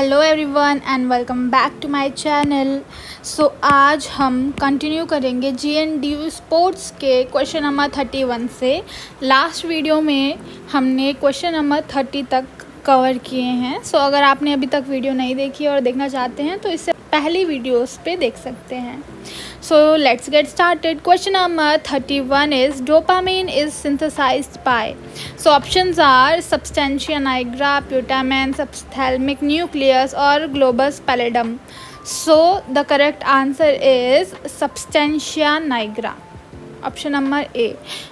Hello everyone and welcome back to my channel. आज हम continue करेंगे GNDU स्पोर्ट्स के क्वेश्चन नंबर 31 से। लास्ट वीडियो में हमने क्वेश्चन नंबर 30 तक कवर किए हैं। अगर आपने अभी तक वीडियो नहीं देखी और देखना चाहते हैं तो इससे पहली वीडियोस पे देख सकते हैं। Let's get started. Question number 31 is dopamine is synthesized by. Options are substantia nigra, putamen, subthalamic nucleus or globus pallidum. The correct answer is substantia nigra. Option number A,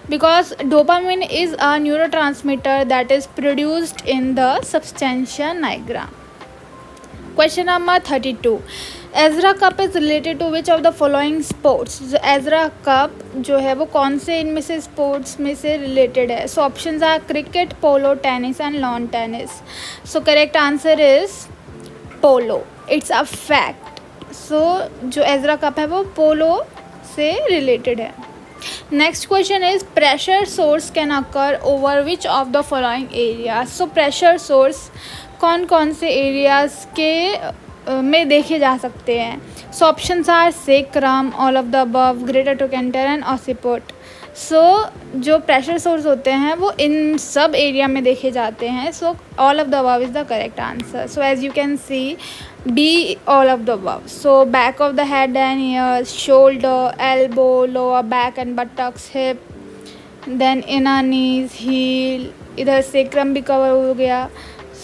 because dopamine is a neurotransmitter that is produced in the substantia nigra. Question number 32. Ezra cup is related to which of the following sports. Ezra cup जो है वो कौन से इनमें से sports में से related है। Options are cricket, polo, tennis and lawn tennis. Correct answer is polo, it's a fact. जो एजरा कप है वो पोलो से रिलेटेड है। Next question is pressure sores can occur over which of the following areas. Pressure sores कौन कौन से areas के में देखे जा सकते हैं। Options are sacrum, all of the above, greater trochanter and occiput. जो प्रेशर सोर्स होते हैं वो इन सब एरिया में देखे जाते हैं। All of the above is the correct answer. As you can see B all of the above. Back of the head and ears, shoulder, elbow, lower back and buttocks, hip, then inner knees, heel, इधर sacrum भी cover हो गया।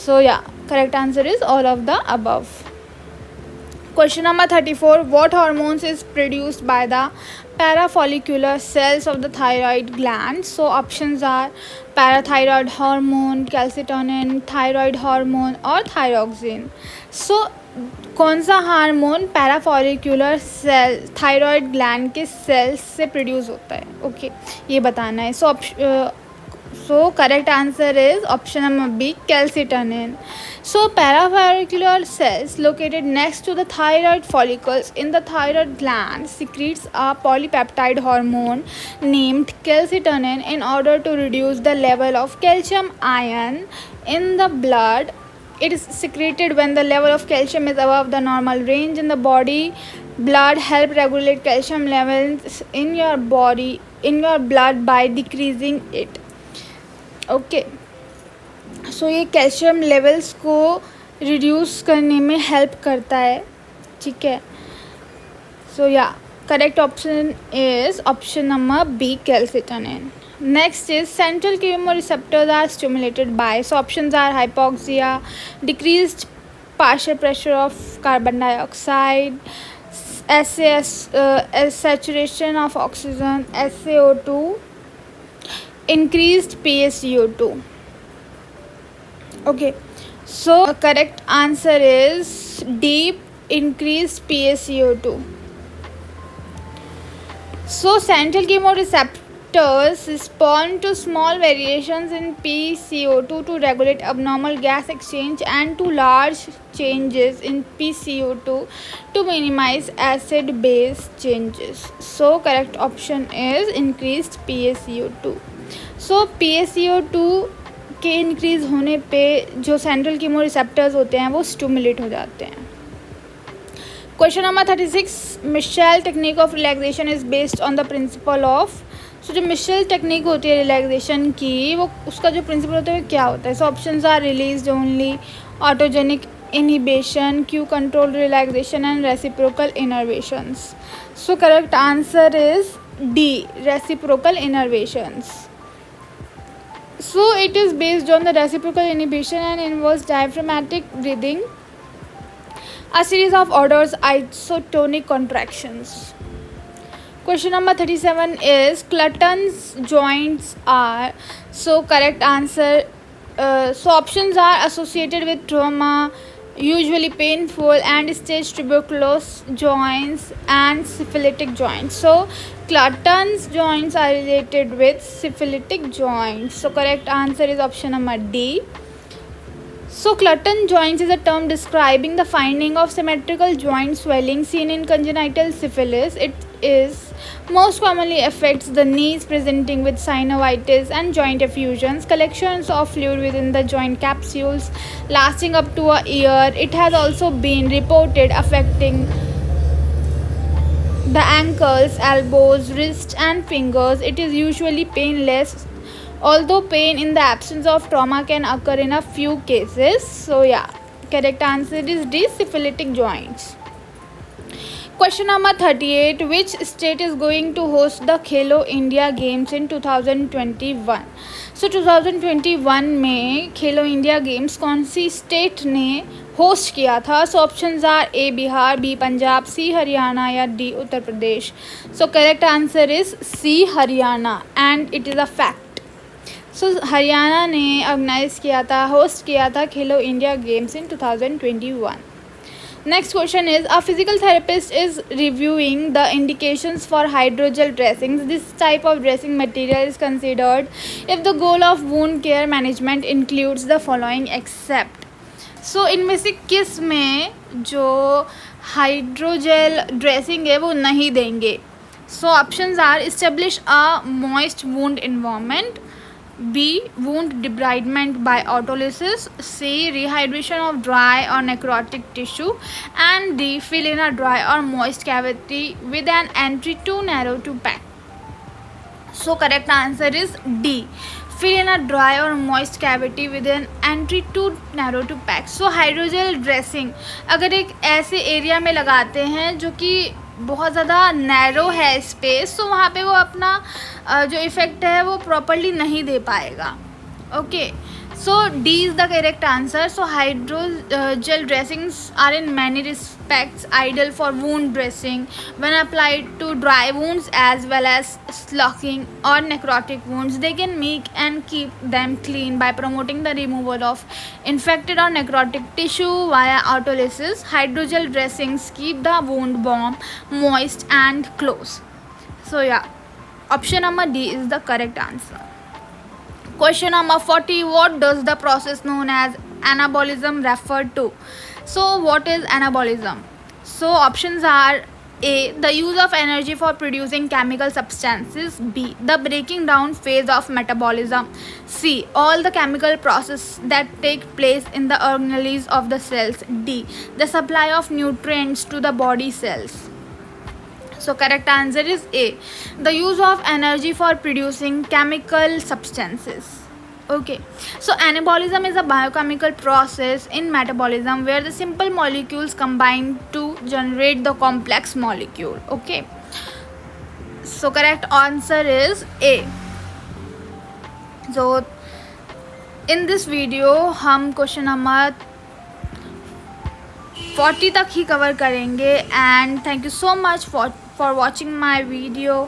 Correct answer is all of the above. Question number 34. What hormones is produced by the parafollicular cells of the thyroid gland? Options are parathyroid hormone, calcitonin, thyroid hormone और thyroxine. कौन सा hormone पैराफॉलिक्यूलर cell thyroid gland के sales से produce होता है। ये बताना है। Correct answer is option number B, calcitonin. Parafollicular cells located next to the thyroid follicles in the thyroid gland secretes a polypeptide hormone named calcitonin in order to reduce the level of calcium ion in the blood. It is secreted when the level of calcium is above the normal range in the body. Blood help regulate calcium levels in your blood by decreasing it. ये calcium levels को reduce करने में help करता है। ठीक है। Correct option is option number B, calcitonin. Next is central chemoreceptors are stimulated by. Options are hypoxia, decreased partial pressure of carbon dioxide, saturation of oxygen, SaO2, increased PaCO2. Correct answer is D, increased PaCO2. Central chemoreceptors respond to small variations in PaCO2 to regulate abnormal gas exchange and to large changes in PaCO2 to minimize acid base changes. Correct option is increased PaCO2. PaCO2 के increase होने पे जो central chemoreceptors होते हैं वो stimulate हो जाते हैं। Question number 36. Mitchell technique of relaxation is based on the principle of. जो मिशेल टेक्निक होती है रिलैक्सेशन की, वो उसका जो प्रिंसिपल होता है वो क्या होता है। Options are release only, autogenic inhibition, cue control relaxation and reciprocal innervations. Correct answer is D, reciprocal innervations. It is based on the reciprocal inhibition and involves diaphragmatic breathing, a series of orders isotonic contractions. Question number 37 is Clutton's joints are. Correct answer. Options are associated with trauma, usually painful, and stage tuberculous joints and syphilitic joints. Clutton's joints are related with syphilitic joints. Correct answer is option number D. So Clutton joints is a term describing the finding of symmetrical joint swelling seen in congenital syphilis. It is most commonly affects the knees, presenting with synovitis and joint effusions, collections of fluid within the joint capsules lasting up to a year. It has also been reported affecting the ankles, elbows, wrists and fingers. It is usually painless, although pain in the absence of trauma can occur in a few cases. So yeah, correct answer is D, syphilitic joints. Question number 38. Which state is going to host the Khelo India Games in 2021? So 2021 में खेलो India games कौन सी state ने host किया था? So options are A Bihar, B Punjab, C Haryana या D Uttar Pradesh. So correct answer is C Haryana and it is a fact. So Haryana ने organise किया था, host किया था Khelo India games in 2021. Next question is, a physical therapist is reviewing the indications for hydrogel dressings. This type of dressing material is considered if the goal of wound care management includes the following except. So इनमें से किस में जो hydrogel dressing है वो नहीं देंगे? So options are establish a moist wound environment, B. wound debridement by autolysis, C. rehydration of dry or necrotic tissue, and D. fill in a dry or moist cavity with an entry too narrow to pack. So correct answer is D. fill in a dry or moist cavity with an entry too narrow to pack. So hydrogel dressing अगर एक ऐसे area में लगाते हैं जो कि बहुत ज़्यादा नैरो है स्पेस, तो वहाँ पे वो अपना जो इफ़ेक्ट है वो प्रॉपरली नहीं दे पाएगा. Okay, so D is the correct answer. So hydrogel dressings are in many respects ideal for wound dressing when applied to dry wounds as well as sloughing और necrotic wounds. They can make and keep them clean by promoting the removal of infected or necrotic tissue via autolysis. Hydrogel dressings keep the wound warm, moist and close. So yeah, option number D is the correct answer. Question number 40. What does the process known as anabolism refer to? So what is anabolism? So options are A. the use of energy for producing chemical substances, B. the breaking down phase of metabolism, C. all the chemical processes that take place in the organelles of the cells, D. the supply of nutrients to the body cells. So correct answer is A. the use of energy for producing chemical substances. Okay, so anabolism is a biochemical process in metabolism where the simple molecules combine to generate the complex molecule. Okay, so correct answer is A. So in this video हम question number 40 तक ही cover करेंगे. And thank you so much for watching my video.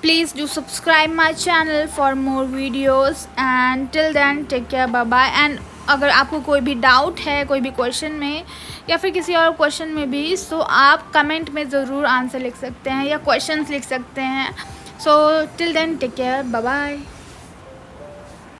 Please do subscribe my channel for more videos and till then take care, bye bye. and अगर आपको कोई भी doubt है कोई भी क्वेश्चन में या फिर किसी और क्वेश्चन में भी, तो आप कमेंट में ज़रूर आंसर लिख सकते हैं या क्वेश्चंस लिख सकते हैं. So till then take care, bye bye.